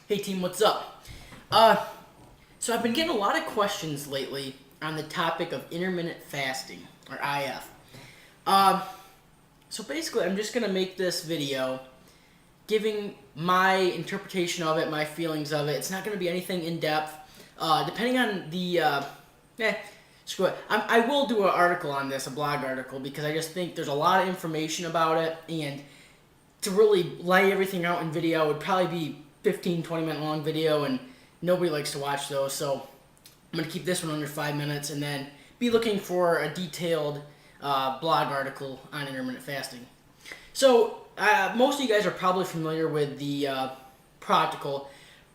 Hey team, what's up? So I've been getting a lot of questions lately on the topic of intermittent fasting, or IF. Uh, so basically, I'm just gonna make this video giving my interpretation of it, my feelings of it. It's not gonna be anything in depth. Depending on eh, screw it. I will do an article on this, a blog article, because I just think there's a lot of information about it, and to really lay everything out in video would probably be 15, 20-minute long video, and nobody likes to watch those. So I'm going to keep this one under 5 minutes and then be looking for a detailed blog article on intermittent fasting. So most of you guys are probably familiar with the practical,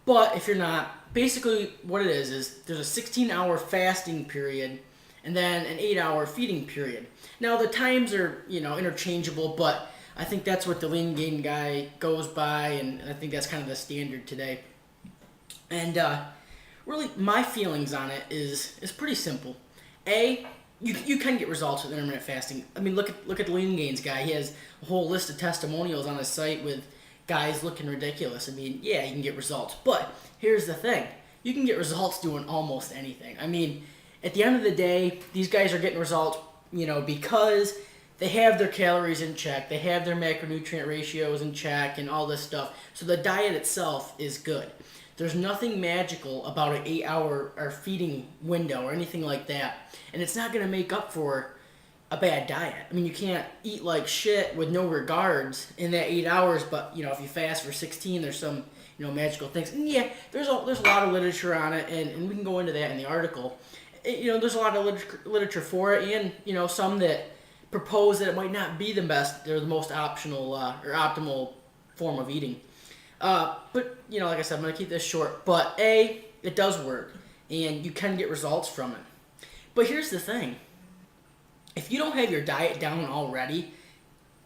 but if you're not, basically what it is there's a 16-hour fasting period and then an 8-hour feeding period. Now the times are interchangeable, but I think that's what the lean gain guy goes by, and I think that's kind of the standard today. And really, my feelings on it is pretty simple. You can get results with intermittent fasting. I mean, look at the lean gains guy. He has a whole list of testimonials on his site with guys looking ridiculous. I mean, yeah, you can get results, but here's the thing: you can get results doing almost anything. I mean, at the end of the day, these guys are getting results, because they have their calories in check, they have their macronutrient ratios in check, and all this stuff. So the diet itself is good. There's nothing magical about an 8-hour or feeding window or anything like that, and it's not going to make up for a bad diet. I mean, you can't eat like shit with no regards in that 8 hours, but if you fast for 16, there's some magical things. And yeah, there's a lot of literature on it, and we can go into that in the article. There's a lot of literature for it, and some that propose that it might not be the best or the most optional or optimal form of eating. But like I said, I'm gonna keep this short. But it does work, and you can get results from it. But here's the thing: if you don't have your diet down already,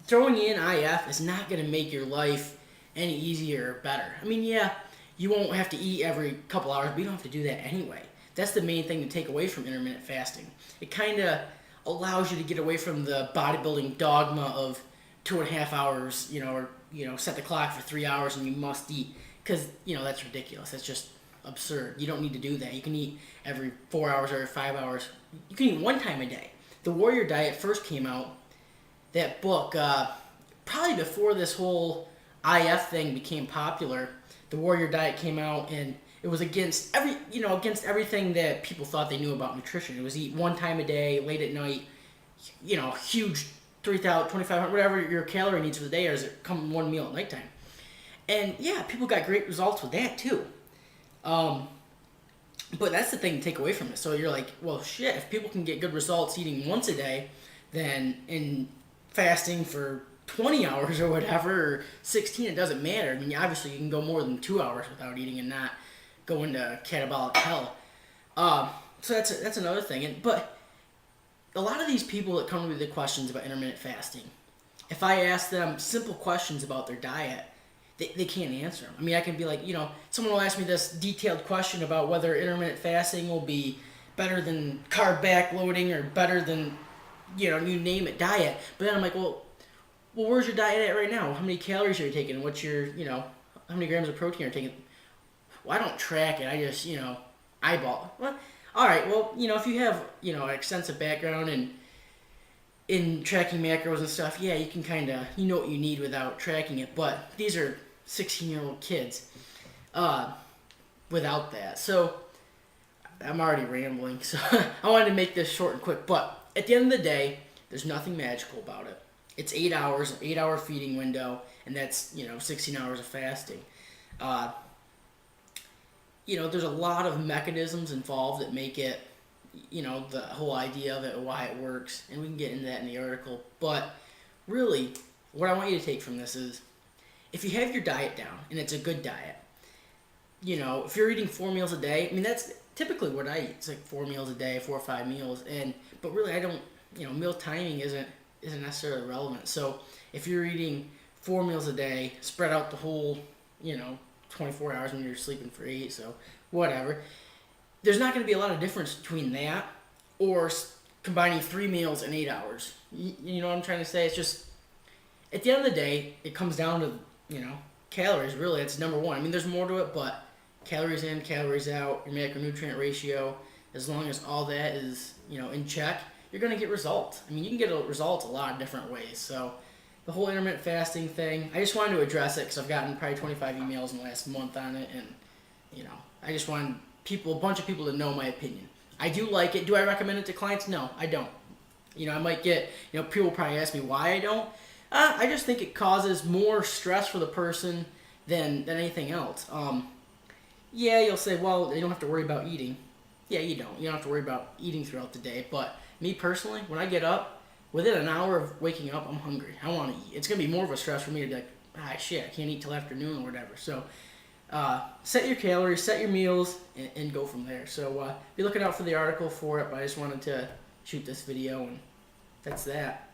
throwing in IF is not gonna make your life any easier or better. I mean, yeah, you won't have to eat every couple hours, but you don't have to do that anyway. That's the main thing to take away from intermittent fasting. It kind of allows you to get away from the bodybuilding dogma of 2.5 hours, or set the clock for 3 hours and you must eat, because that's ridiculous. That's just absurd. You don't need to do that. You can eat every 4 hours or every 5 hours. You can eat one time a day. The Warrior Diet first came out. That book, probably before this whole IF thing became popular. The Warrior Diet came out, and it was against everything that people thought they knew about nutrition. It was eat one time a day, late at night, huge 3,000, 2,500, whatever your calorie needs for the day, or does it come in one meal at nighttime? And yeah, people got great results with that too. But that's the thing to take away from it. So you're like, well, shit, if people can get good results eating once a day, then in fasting for 20 hours or whatever, or 16, it doesn't matter. I mean, obviously you can go more than 2 hours without eating and not go into catabolic hell. So that's another thing. But a lot of these people that come to me with the questions about intermittent fasting, if I ask them simple questions about their diet, they can't answer them. I mean, I can be like, someone will ask me this detailed question about whether intermittent fasting will be better than carb backloading or better than, you name it, diet. But then I'm like, well, where's your diet at right now? How many calories are you taking? What's your, how many grams of protein are you taking? Well, I don't track it. I just, eyeball. Well, all right. Well, if you have, an extensive background in tracking macros and stuff, yeah, you can kind of, what you need without tracking it. But these are 16-year-old kids without that. So I'm already rambling. So I wanted to make this short and quick. But at the end of the day, there's nothing magical about it. It's 8 hours, an 8-hour feeding window, and that's, 16 hours of fasting. There's a lot of mechanisms involved that make it, the whole idea of it, why it works, and we can get into that in the article. But really, what I want you to take from this is, if you have your diet down, and it's a good diet, if you're eating 4 meals a day, I mean, that's typically what I eat. It's like 4 meals a day, 4 or 5 meals, but really I don't, meal timing isn't necessarily relevant. So if you're eating 4 meals a day, spread out the whole, 24 hours when you're sleeping for 8, so whatever. There's not going to be a lot of difference between that or combining 3 meals in 8 hours. You know what I'm trying to say? It's just, at the end of the day, it comes down to, calories, really, it's number one. I mean, there's more to it, but calories in, calories out, your macronutrient ratio, as long as all that is, in check, you're going to get results. I mean, you can get a result a lot of different ways. So the whole intermittent fasting thing, I just wanted to address it because I've gotten probably 25 emails in the last month on it, and, I just wanted a bunch of people to know my opinion. I do like it. Do I recommend it to clients? No, I don't. I might get, people probably ask me why I don't. I just think it causes more stress for the person than anything else. Yeah, you'll say, well, you don't have to worry about eating. Yeah, you don't. You don't have to worry about eating throughout the day. But me personally, when I get up, within an hour of waking up, I'm hungry. I want to eat. It's going to be more of a stress for me to be like, shit, I can't eat till afternoon or whatever. So set your calories, set your meals, and go from there. So be looking out for the article for it, but I just wanted to shoot this video, and that's that.